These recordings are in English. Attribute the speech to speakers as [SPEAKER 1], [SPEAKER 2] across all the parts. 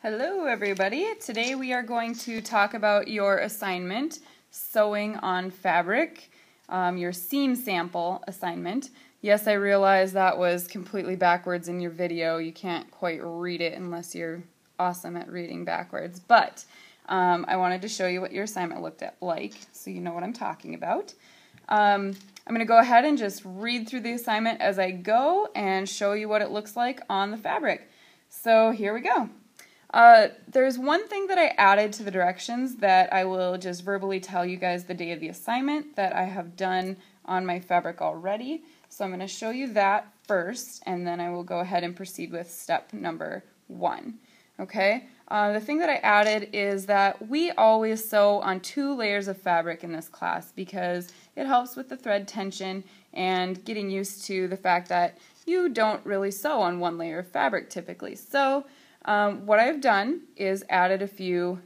[SPEAKER 1] Hello everybody. Today we are going to talk about your assignment, Sewing on Fabric, your seam sample assignment. Yes, I realize that was completely backwards in your video. You can't quite read it unless you're awesome at reading backwards, but I wanted to show you what your assignment looked like so you know what I'm talking about. I'm going to go ahead and just read through the assignment as I go and show you what it looks like on the fabric. So here we go. There's one thing that I added to the directions that I will just verbally tell you guys the day of the assignment that I have done on my fabric already. So I'm going to show you that first, and then I will go ahead and proceed with step number 1. Okay? The thing that I added is that we always sew on 2 layers of fabric in this class because it helps with the thread tension and getting used to the fact that you don't really sew on 1 layer of fabric typically. So what I've done is added a few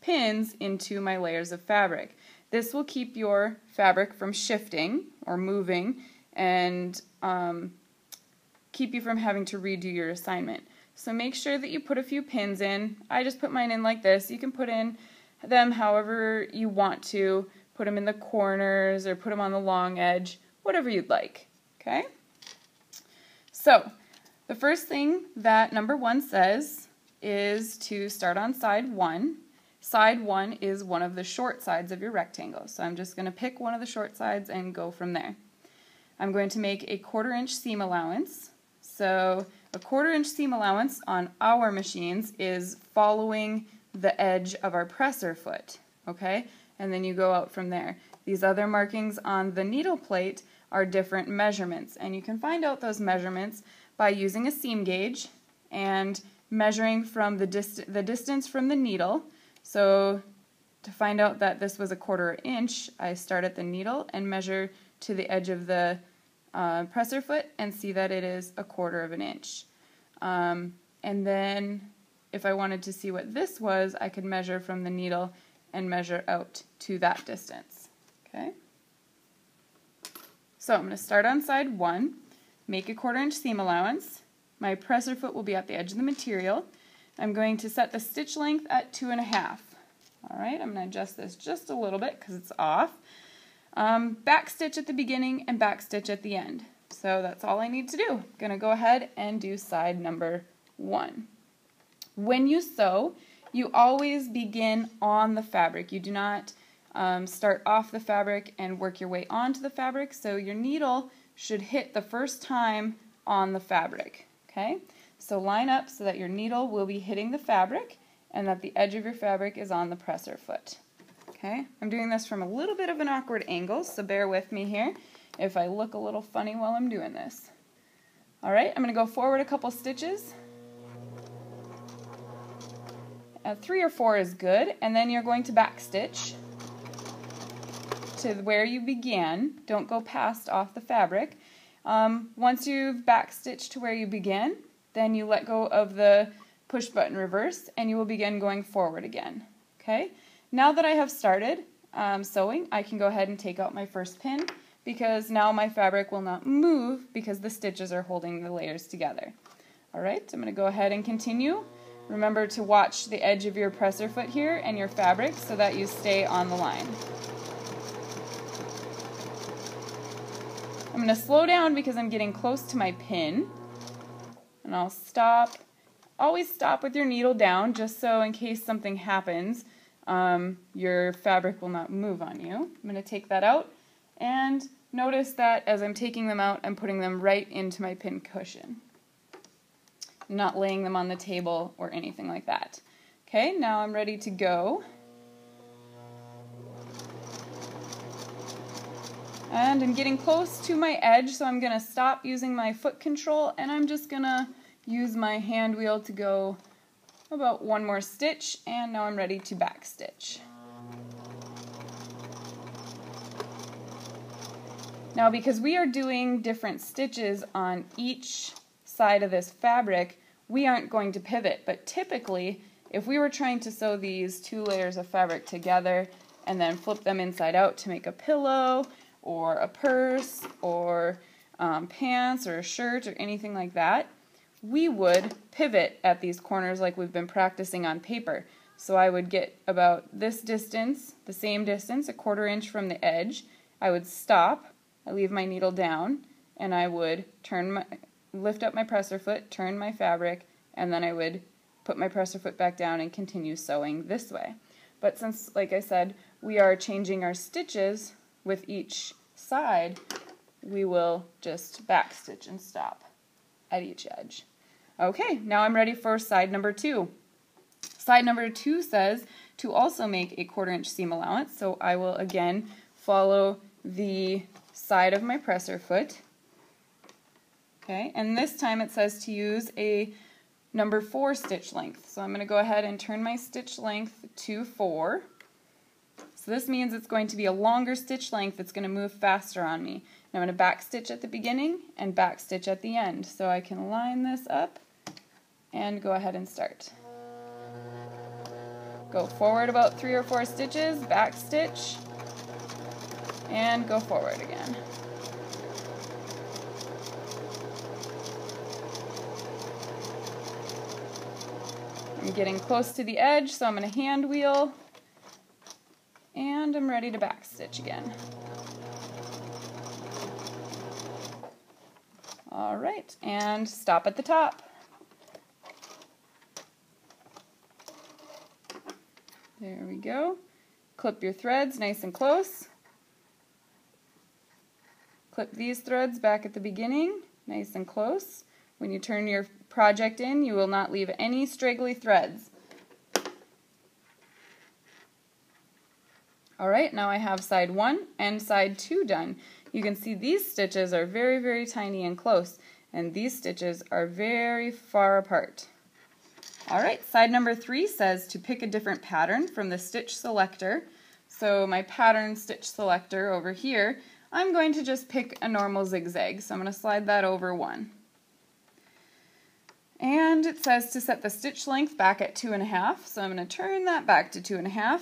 [SPEAKER 1] pins into my layers of fabric. This will keep your fabric from shifting or moving and keep you from having to redo your assignment. So make sure that you put a few pins in. I just put mine in like this. You can put in them however you want to. Put them in the corners or put them on the long edge, whatever you'd like. Okay? So the first thing that number 1 says is to start on side 1. Side 1 is one of the short sides of your rectangle. So I'm just going to pick one of the short sides and go from there. I'm going to make a 1/4 inch seam allowance. So a 1/4 inch seam allowance on our machines is following the edge of our presser foot. Okay? And then you go out from there. These other markings on the needle plate are different measurements, and you can find out those measurements by using a seam gauge and measuring from the distance from the needle. So to find out that this was a 1/4 inch, I start at the needle and measure to the edge of the presser foot and see that it is a 1/4 inch. And then if I wanted to see what this was, I could measure from the needle and measure out to that distance. Okay? So I'm going to start on side 1. Make a 1/4 inch seam allowance. My presser foot will be at the edge of the material. I'm going to set the stitch length at 2.5. Alright, I'm going to adjust this just a little bit because it's off. Back stitch at the beginning and back stitch at the end. So that's all I need to do. I'm going to go ahead and do side number 1. When you sew, you always begin on the fabric. You do not start off the fabric and work your way onto the fabric, so your needle should hit the first time on the fabric. Okay? So line up so that your needle will be hitting the fabric and that the edge of your fabric is on the presser foot. Okay? I'm doing this from a little bit of an awkward angle, so bear with me here if I look a little funny while I'm doing this. Alright, I'm going to go forward a couple stitches. 3 or 4 is good, and then you're going to back stitch to where you began. Don't go past off the fabric. Once you've backstitched to where you began, then you let go of the push button reverse and you will begin going forward again. Okay? Now that I have started sewing, I can go ahead and take out my first pin because now my fabric will not move because the stitches are holding the layers together. Alright, I'm going to go ahead and continue. Remember to watch the edge of your presser foot here and your fabric so that you stay on the line. I'm going to slow down because I'm getting close to my pin, and I'll stop. Always stop with your needle down just so in case something happens, your fabric will not move on you. I'm going to take that out, and notice that as I'm taking them out, I'm putting them right into my pin cushion. I'm not laying them on the table or anything like that. Okay, now I'm ready to go. And I'm getting close to my edge, so I'm going to stop using my foot control, and I'm just going to use my hand wheel to go about 1 more stitch, and now I'm ready to back stitch. Now because we are doing different stitches on each side of this fabric, we aren't going to pivot, but typically if we were trying to sew these 2 layers of fabric together and then flip them inside out to make a pillow or a purse or pants or a shirt or anything like that, we would pivot at these corners like we've been practicing on paper. So I would get about this distance, the same distance, a 1/4 inch from the edge. I would stop, I leave my needle down, and I would lift up my presser foot, turn my fabric, and then I would put my presser foot back down and continue sewing this way. But since, like I said, we are changing our stitches with each side, we will just back stitch and stop at each edge. Okay, now I'm ready for side number 2. Side number 2 says to also make a 1/4 inch seam allowance, so I will again follow the side of my presser foot. Okay, and this time it says to use a number 4 stitch length. So I'm going to go ahead and turn my stitch length to 4. So this means it's going to be a longer stitch length. It's going to move faster on me. And I'm going to back stitch at the beginning and back stitch at the end. So I can line this up and go ahead and start. Go forward about 3 or 4 stitches, back stitch, and go forward again. I'm getting close to the edge, so I'm going to hand wheel, and I'm ready to back stitch again. Alright, and stop at the top. There we go. Clip your threads nice and close. Clip these threads back at the beginning, nice and close. When you turn your project in, you will not leave any straggly threads. Alright, now I have side 1 and side 2 done. You can see these stitches are very, very tiny and close, and these stitches are very far apart. Alright, side number 3 says to pick a different pattern from the stitch selector. So my pattern stitch selector over here, I'm going to just pick a normal zigzag. So I'm going to slide that over 1. And it says to set the stitch length back at 2.5, so I'm going to turn that back to 2.5,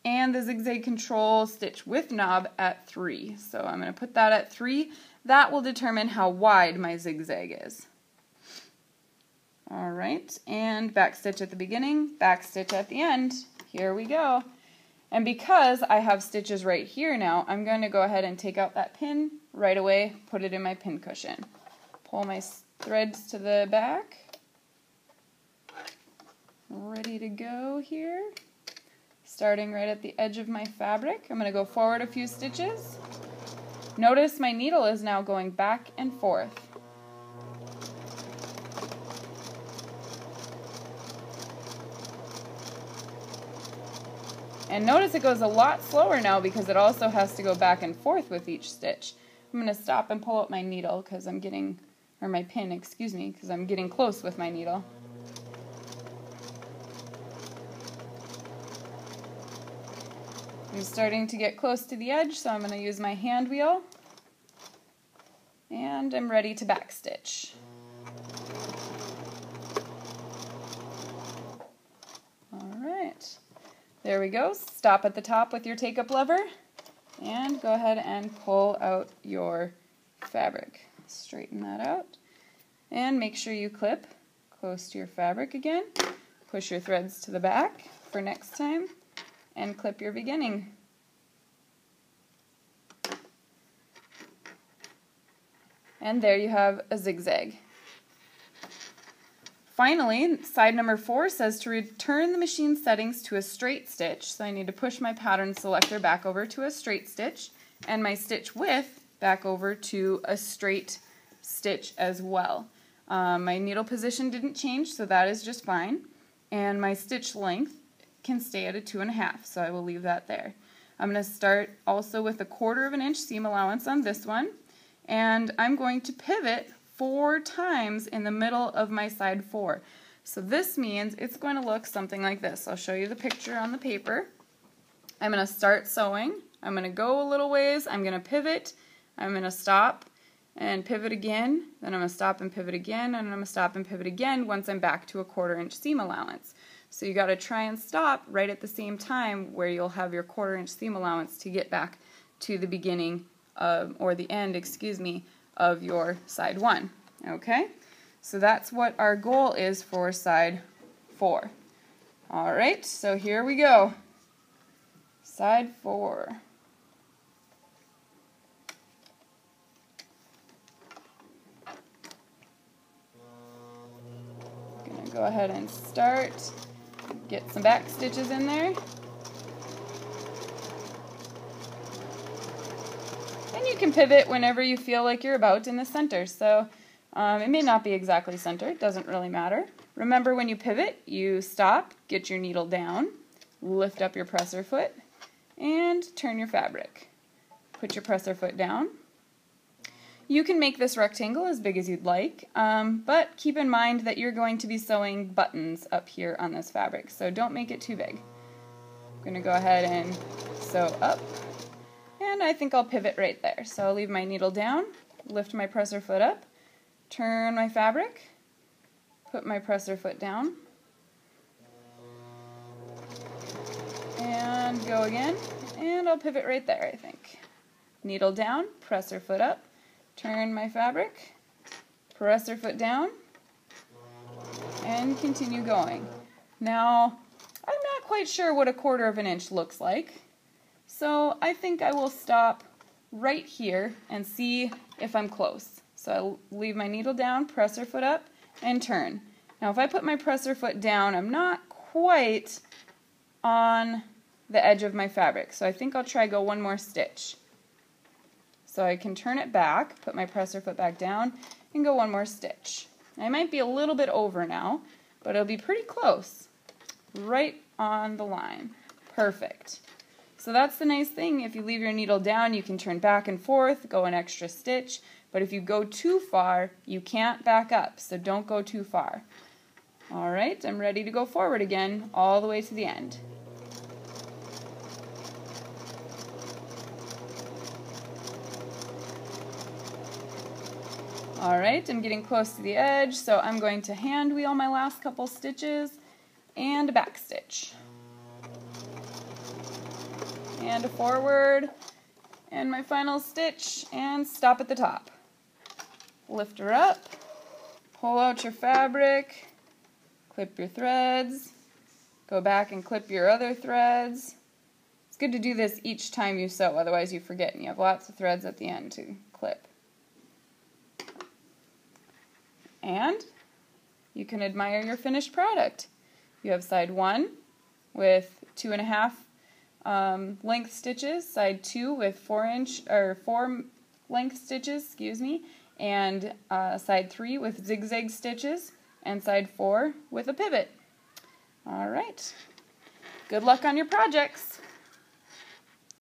[SPEAKER 1] and the zigzag control stitch with knob at 3. So I'm going to put that at 3. That will determine how wide my zigzag is. Alright, and back stitch at the beginning, back stitch at the end. Here we go. And because I have stitches right here now, I'm going to go ahead and take out that pin right away, put it in my pin cushion. Pull my threads to the back. Ready to go here. Starting right at the edge of my fabric. I'm going to go forward a few stitches. Notice my needle is now going back and forth. And notice it goes a lot slower now because it also has to go back and forth with each stitch. I'm going to stop and pull out my needle because I'm getting, or my pin, excuse me, because I'm getting close with my needle. I'm starting to get close to the edge, so I'm going to use my hand wheel. And I'm ready to back stitch. Alright. There we go. Stop at the top with your take-up lever and go ahead and pull out your fabric. Straighten that out and make sure you clip close to your fabric again. Push your threads to the back for next time and clip your beginning. And there you have a zigzag. Finally, side number 4 says to return the machine settings to a straight stitch. So I need to push my pattern selector back over to a straight stitch and my stitch width back over to a straight stitch as well. My needle position didn't change, so that is just fine. And my stitch length can stay at a 2.5, so I will leave that there. I'm going to start also with a 1/4 inch seam allowance on this one, and I'm going to pivot 4 times in the middle of my side 4. So this means it's going to look something like this. I'll show you the picture on the paper. I'm going to start sewing. I'm going to go a little ways. I'm going to pivot. I'm going to stop and pivot again. Then I'm going to stop and pivot again, and I'm going to stop and pivot again once I'm back to a 1/4 inch seam allowance. So you got to try and stop right at the same time where you'll have your 1/4 inch seam allowance to get back to the beginning or the end, excuse me, of your side 1. Okay? So that's what our goal is for side 4. All right, so here we go. Side 4. Gonna go ahead and start. Get some back stitches in there. And you can pivot whenever you feel like you're about in the center. So it may not be exactly centered, doesn't really matter. Remember, when you pivot, you stop, get your needle down, lift up your presser foot, and turn your fabric. Put your presser foot down. You can make this rectangle as big as you'd like, but keep in mind that you're going to be sewing buttons up here on this fabric, so don't make it too big. I'm going to go ahead and sew up, and I think I'll pivot right there. So I'll leave my needle down, lift my presser foot up, turn my fabric, put my presser foot down, and go again, and I'll pivot right there, I think. Needle down, presser foot up, turn my fabric, presser foot down, and continue going. Now, I'm not quite sure what 1/4 of an inch looks like, so I think I will stop right here and see if I'm close. So I'll leave my needle down, presser foot up, and turn. Now if I put my presser foot down, I'm not quite on the edge of my fabric, so I think I'll try go one more stitch. So I can turn it back, put my presser foot back down, and go one more stitch. I might be a little bit over now, but it'll be pretty close. Right on the line. Perfect. So that's the nice thing. If you leave your needle down, you can turn back and forth, go an extra stitch, but if you go too far, you can't back up, so don't go too far. All right, I'm ready to go forward again, all the way to the end. Alright, I'm getting close to the edge, so I'm going to hand wheel my last couple stitches and a back stitch. And a forward, and my final stitch, and stop at the top. Lift her up, pull out your fabric, clip your threads, go back and clip your other threads. It's good to do this each time you sew, otherwise you forget and you have lots of threads at the end to clip. And you can admire your finished product. You have side 1 with 2.5 length stitches, side 2 with 4 length stitches, and side 3 with zigzag stitches, and side 4 with a pivot. All right. Good luck on your projects.